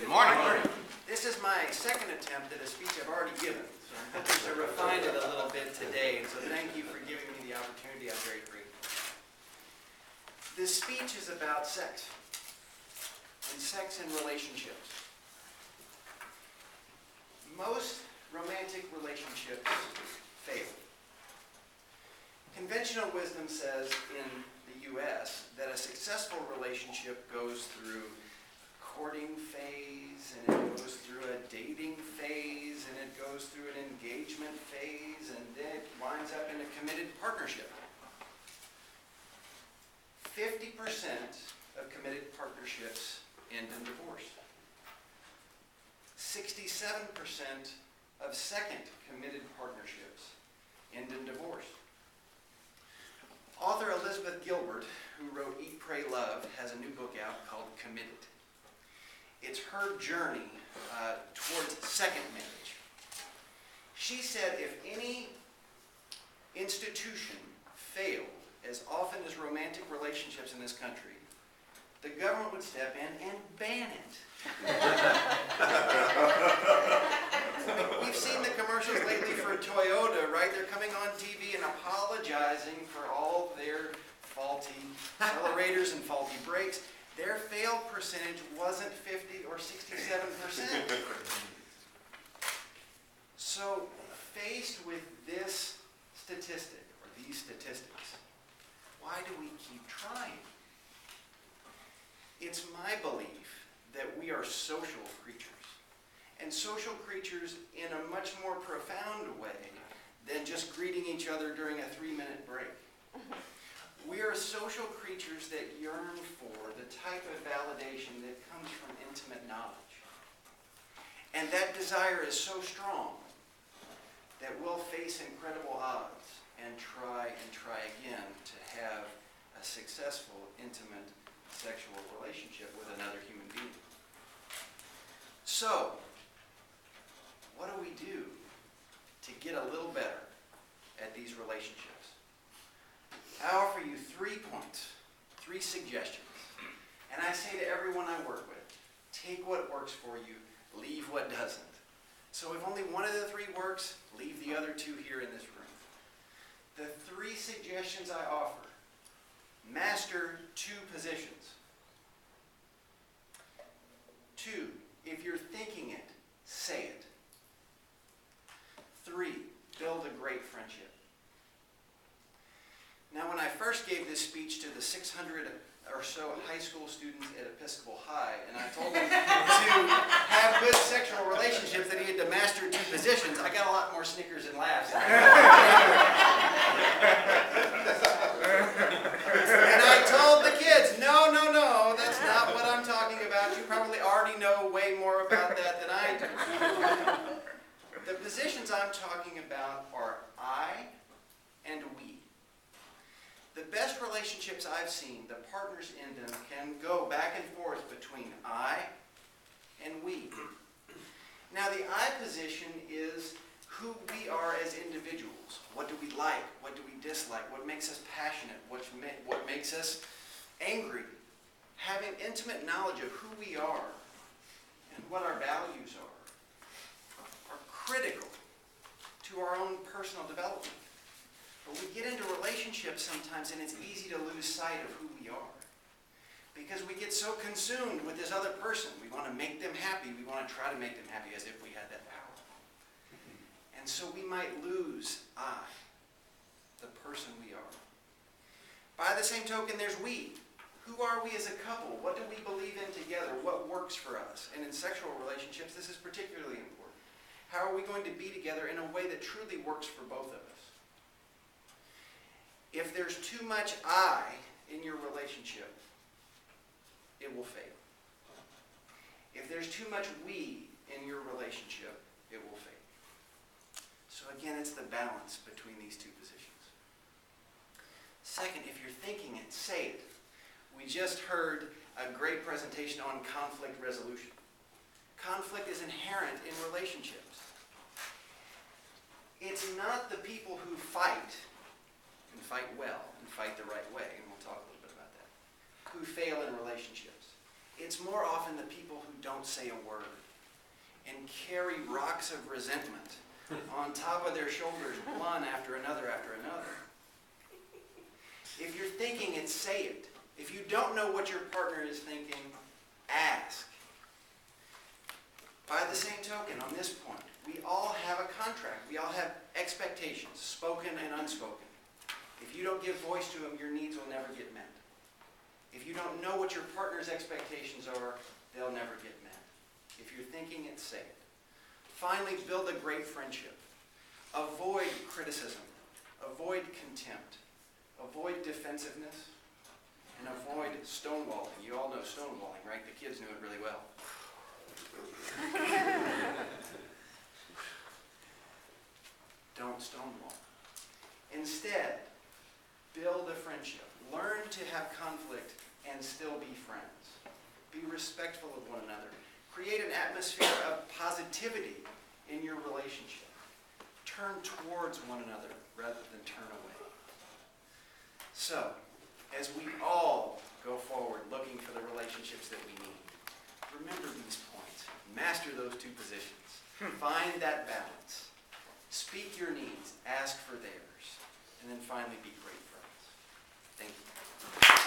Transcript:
Good morning. This is my second attempt at a speech I've already given, so I'm hoping to refine it a little bit today, so thank you for giving me the opportunity. I'm very grateful. This speech is about sex, and sex in relationships. Most romantic relationships fail. Conventional wisdom says in the U.S. that a successful relationship goes through courting phase, and it goes through a dating phase, and it goes through an engagement phase, and then it winds up in a committed partnership. 50% of committed partnerships end in divorce. 67% of second committed partnerships end in divorce. Author Elizabeth Gilbert, who wrote Eat, Pray, Love, has a new book out called Committed. It's her journey towards second marriage. She said if any institution failed as often as romantic relationships in this country, the government would step in and ban it. We've seen the commercials lately for Toyota, right? They're coming on TV and apologizing for all their faulty accelerators and faulty brakes. Their fail percentage wasn't 50 or 67%. So, faced with this statistic, or these statistics, why do we keep trying? It's my belief that we are social creatures, and social creatures in a much more profound way than just greeting each other during a 3-minute break. We are social creatures that yearn for the type of validation that comes from intimate knowledge. And that desire is so strong that we'll face incredible odds and try again to have a successful, intimate, sexual relationship with another human being. So, what do we do to get a little better at these relationships? I offer you 3 points, 3 suggestions. And I say to everyone I work with, take what works for you, leave what doesn't. So if only one of the 3 works, leave the other 2 here in this room. The 3 suggestions I offer: master 2 positions. 2, if you're thinking it, say it. 3, build a great friendship. Now, when I first gave this speech to the 600 or so high school students at Episcopal High, and I told them to have good sexual relationships, that he had to master 2 positions, I got a lot more snickers and laughs. And I told the kids, no, that's not what I'm talking about. You probably already know way more about that than I do. The positions I'm talking about are I and we. The best relationships I've seen, the partners in them can go back and forth between I and we. Now, the I position is who we are as individuals. What do we like? What do we dislike? What makes us passionate? What makes us angry? Having intimate knowledge of who we are and what our values are critical to our own personal development. But we get into relationships sometimes, and it's easy to lose sight of who we are. Because we get so consumed with this other person. We want to make them happy. We want to try to make them happy as if we had that power. And so we might lose I, the person we are. By the same token, there's we. Who are we as a couple? What do we believe in together? What works for us? And in sexual relationships, this is particularly important. How are we going to be together in a way that truly works for both of us? If there's too much I in your relationship, it will fail. If there's too much we in your relationship, it will fail. So again, it's the balance between these 2 positions. Second, if you're thinking it, say it. We just heard a great presentation on conflict resolution. Conflict is inherent in relationships. It's not the people who fight well and fight the right way, and we'll talk a little bit about that, who fail in relationships. It's more often the people who don't say a word and carry rocks of resentment on top of their shoulders, one after another after another. If you're thinking it, say it. If you don't know what your partner is thinking, ask. By the same token, on this point, we all have a contract. We all have expectations, spoken and unspoken. If you don't give voice to them, your needs will never get met. If you don't know what your partner's expectations are, they'll never get met. If you're thinking it, say it. Finally, build a great friendship. Avoid criticism. Avoid contempt. Avoid defensiveness. And avoid stonewalling. You all know stonewalling, right? The kids knew it really well. Don't stonewall. Instead, build a friendship. Learn to have conflict and still be friends. Be respectful of one another. Create an atmosphere of positivity in your relationship. Turn towards one another rather than turn away. So, as we all go forward looking for the relationships that we need, remember these points. Master those two positions. Find that balance. Speak your needs. Ask for theirs. And then finally be great friends. Thank you.